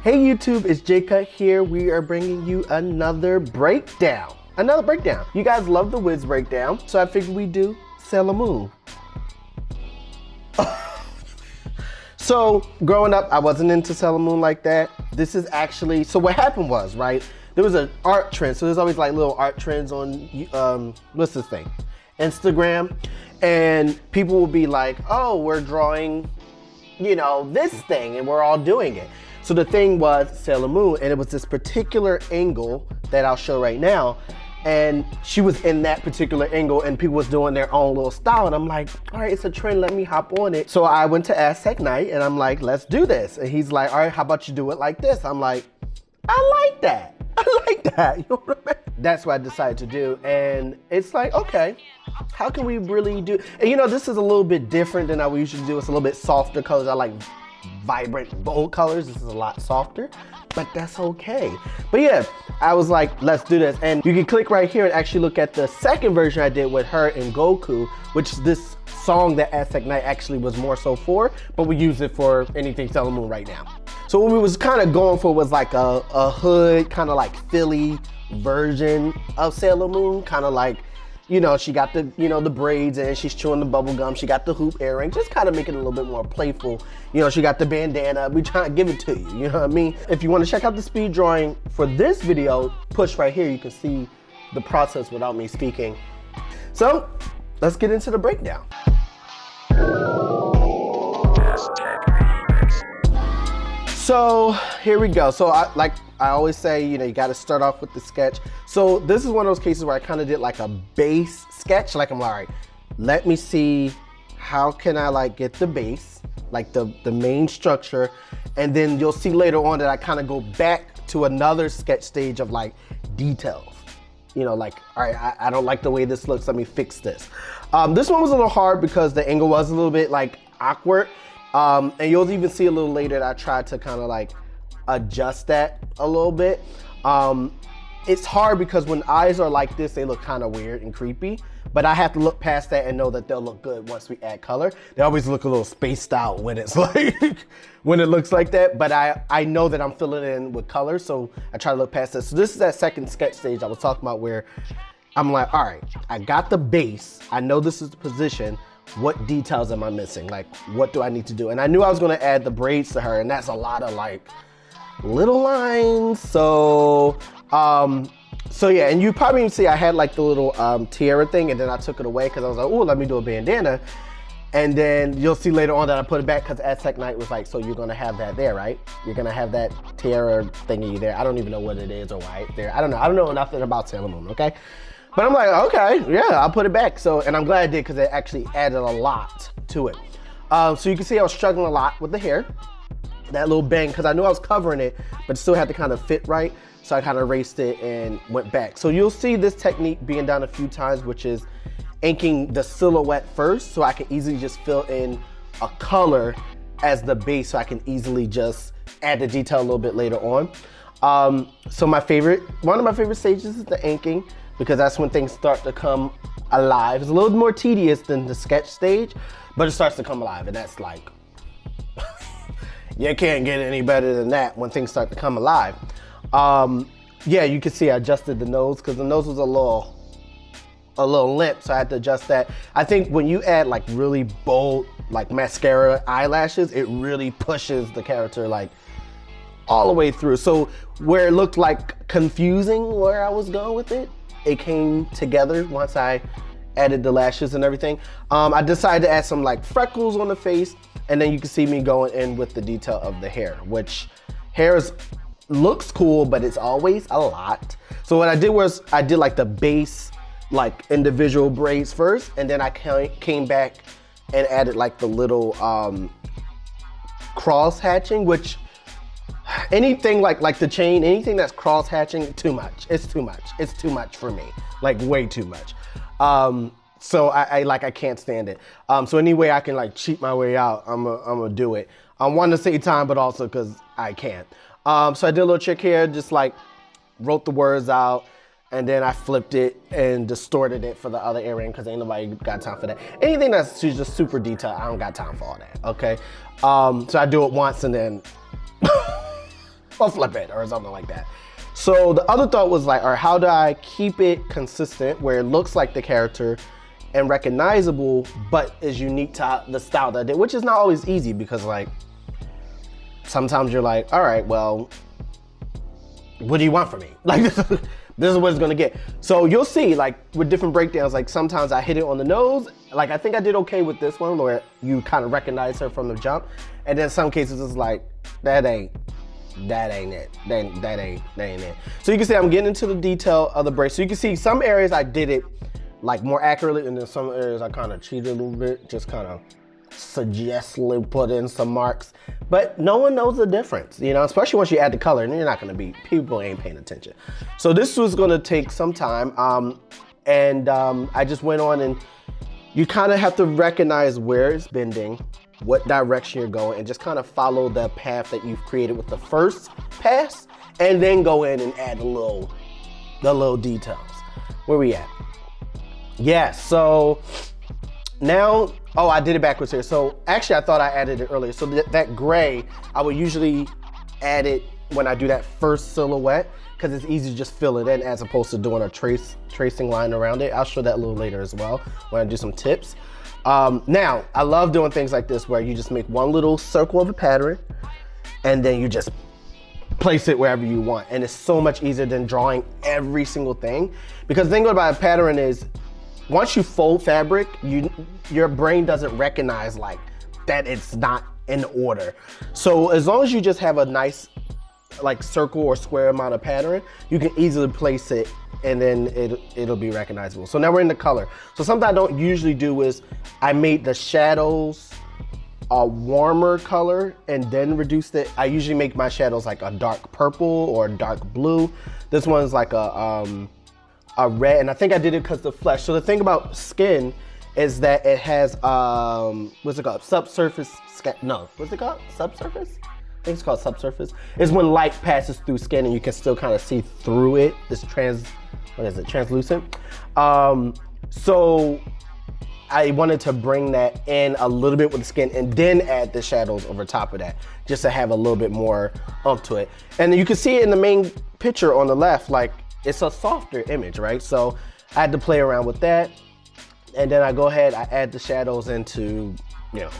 Hey YouTube, it's Cutt here. We are bringing you another breakdown. You guys love the Wiz breakdown, so I figured we'd do Sailor Moon. So growing up, I wasn't into Sailor Moon like that. This is actually, so what happened was, right, there was an art trend. So there's always like little art trends on, what's this thing? Instagram. And people will be like, oh, we're drawing, you know, this thing, and we're all doing it. So the thing was Sailor Moon, and it was this particular angle that I'll show right now. And she was in that particular angle and people was doing their own little style. And I'm like, all right, it's a trend, let me hop on it. So I went to Asteknight and I'm like, let's do this. And he's like, all right, how about you do it like this? I'm like, I like that. You know what I mean? That's what I decided to do. And it's like, okay, how can we really do? And you know, this is a little bit different than I usually do. It's a little bit softer colors. I like vibrant, bold colors. This is a lot softer, but that's okay. But yeah, I was like, let's do this. And you can click right here and actually look at the second version I did with her and Goku, which is this song that Asteknight actually was more so for, but we use it for anything Sailor Moon right now. So what we was kind of going for was like a hood, kind of like Philly version of Sailor Moon, kind of like, you know, she got the, you know, the braids and she's chewing the bubble gum. She got the hoop earring, just kind of making it a little bit more playful. You know, she got the bandana. We trying to give it to you, you know what I mean? If you want to check out the speed drawing for this video, push right here. You can see the process without me speaking. So let's get into the breakdown. So here we go. So like I always say, you know, you got to start off with the sketch. So this is one of those cases where I kind of did like a base sketch. Like I'm like, all right, let me see how can I like get the base, like the main structure. And then you'll see later on that I kind of go back to another sketch stage of like details. You know, like, all right, I don't like the way this looks. Let me fix this. This one was a little hard because the angle was a little bit like awkward. And you'll even see a little later that I tried to kind of like adjust that a little bit. It's hard because when eyes are like this, they look kind of weird and creepy, but I have to look past that and know that they'll look good once we add color. They always look a little spaced out when it's like, when it looks like that, but I know that I'm filling it in with color, so I try to look past this. So this is that second sketch stage I was talking about where I'm like, all right, I got the base. I know this is the position. What details am I missing? Like, what do I need to do? And I knew I was gonna add the braids to her, and that's a lot of like little lines. So yeah, and you probably see I had like the little tiara thing, and then I took it away because I was like, oh, let me do a bandana. And then you'll see later on that I put it back because Asteknight was like, so you're gonna have that there, right? You're gonna have that tiara thingy there. I don't even know what it is or why it's there. I don't know nothing about Sailor Moon, okay? But I'm like, okay, yeah, I'll put it back. So, and I'm glad I did because it actually added a lot to it. So you can see I was struggling a lot with the hair, that little bang, because I knew I was covering it, but it still had to kind of fit right. So I kind of erased it and went back. So you'll see this technique being done a few times, which is inking the silhouette first, so I can easily just fill in a color as the base, so I can easily just add the detail a little bit later on. So one of my favorite stages is the inking, because that's when things start to come alive. It's a little more tedious than the sketch stage, but it starts to come alive, and that's like, you can't get any better than that when things start to come alive. Yeah, you can see I adjusted the nose because the nose was a little limp, so I had to adjust that. I think when you add like really bold, like mascara eyelashes, it really pushes the character like all the way through. So where it looked like confusing where I was going with it, it came together once I added the lashes and everything. I decided to add some like freckles on the face, and then you can see me going in with the detail of the hair, which looks cool, but it's always a lot. So what I did was I did like the base, like individual braids first, and then I came back and added like the little cross hatching, which anything like the chain, anything that's cross hatching, too much. It's too much. It's too much for me, like way too much. So I can't stand it. So any way I can like cheat my way out, I'm gonna do it. I want to save time, but also because I can't. So I did a little trick here, just like wrote the words out, and then I flipped it and distorted it for the other earring because ain't nobody got time for that. Anything that's just super detailed, I don't got time for all that, okay? So I do it once and then or flip it or something like that. So the other thought was like, all right, how do I keep it consistent where it looks like the character and recognizable, but is unique to the style that I did, which is not always easy because like, sometimes you're like, all right, well, what do you want from me? Like this is what it's gonna get. So you'll see like with different breakdowns, like sometimes I hit it on the nose. Like I think I did okay with this one where you kind of recognize her from the jump. And then some cases it's like, that ain't it. That ain't it. So you can see I'm getting into the detail of the break. So you can see some areas I did it like more accurately, and then some areas I kind of cheated a little bit, just kind of suggestfully put in some marks. But no one knows the difference, you know, especially once you add the color, and you're not gonna be, people ain't paying attention. So this was gonna take some time, I just went on, and you kind of have to recognize where it's bending, what direction you're going, and just kind of follow the path that you've created with the first pass, and then go in and add the little details. Where we at? Yeah, so now, oh, I did it backwards here. So actually I thought I added it earlier. So that gray, I would usually add it when I do that first silhouette because it's easy to just fill it in as opposed to doing a tracing line around it. I'll show that a little later as well when I do some tips. Now, I love doing things like this where you just make one little circle of a pattern and then you just place it wherever you want. And it's so much easier than drawing every single thing. Because the thing about a pattern is, once you fold fabric, your brain doesn't recognize like that it's not in order. So as long as you just have a nice like circle or square amount of pattern, you can easily place it and then it'll be recognizable. So now we're in the color. So something I don't usually do is I made the shadows a warmer color and then reduced it. I usually make my shadows like a dark purple or a dark blue. This one's like a red, and I think I did it because the flesh. So the thing about skin is that it has, what's it called? Subsurface, no, what's it called? Subsurface? I think it's called subsurface. It's when light passes through skin and you can still kind of see through it. It's translucent. So I wanted to bring that in a little bit with the skin and then add the shadows over top of that, just to have a little bit more oomph to it. And you can see it in the main picture on the left, like it's a softer image, right? So I had to play around with that. And then I go ahead, I add the shadows into, you know,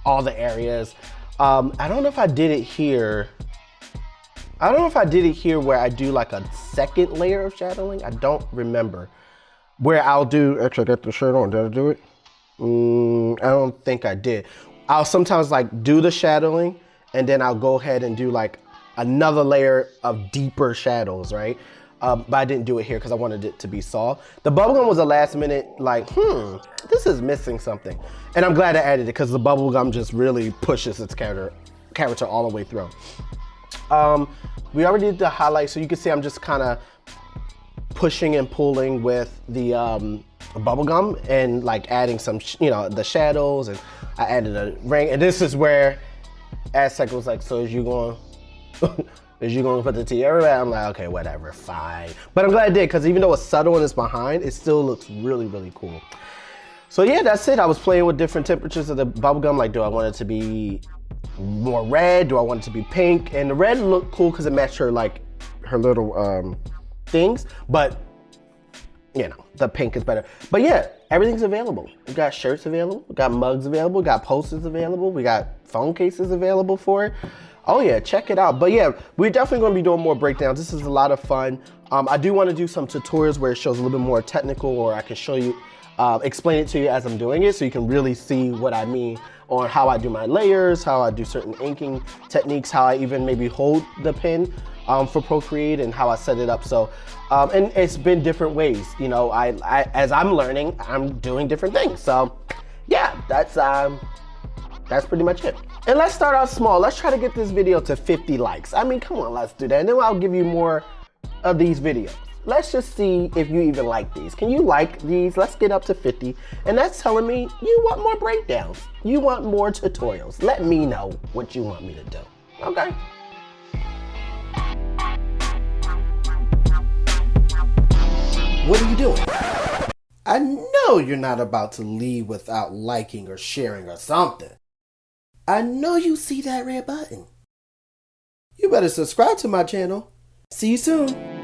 all the areas. I don't know if I did it here. I don't know if I did it here where I do like a second layer of shadowing. I don't remember. Where I'll do, actually I got the shirt on, did I do it? I don't think I did. I'll sometimes like do the shadowing and then I'll go ahead and do like another layer of deeper shadows, right? But I didn't do it here because I wanted it to be soft. The bubblegum was a last minute, like, this is missing something. And I'm glad I added it because the bubblegum just really pushes its character all the way through. We already did the highlight, so you can see I'm just kind of pushing and pulling with the bubblegum and like adding some, you know, the shadows, and I added a ring. And this is where Aztec was like, so is you going to put the tea everywhere? I'm like, okay, whatever, fine. But I'm glad I did, because even though it's subtle and it's behind, it still looks really, really cool. So yeah, that's it. I was playing with different temperatures of the bubblegum. Like, do I want it to be more red? Do I want it to be pink? And the red looked cool because it matched her, like, her little things. But, you know, the pink is better. But yeah, everything's available. We got shirts available. We got mugs available. We got posters available. We got phone cases available for it. Oh yeah, check it out. But yeah, we're definitely gonna be doing more breakdowns. This is a lot of fun. I do wanna do some tutorials where it shows a little bit more technical, or I can show you, explain it to you as I'm doing it so you can really see what I mean on how I do my layers, how I do certain inking techniques, how I even maybe hold the pen for Procreate, and how I set it up. So, and it's been different ways. You know, as I'm learning, I'm doing different things. So yeah, that's pretty much it. And let's start out small. Let's try to get this video to 50 likes. I mean, come on, let's do that. And then I'll give you more of these videos. Let's just see if you even like these. Can you like these? Let's get up to 50. And that's telling me you want more breakdowns. You want more tutorials. Let me know what you want me to do. Okay? What are you doing? I know you're not about to leave without liking or sharing or something. I know you see that red button. you better subscribe to my channel. See you soon.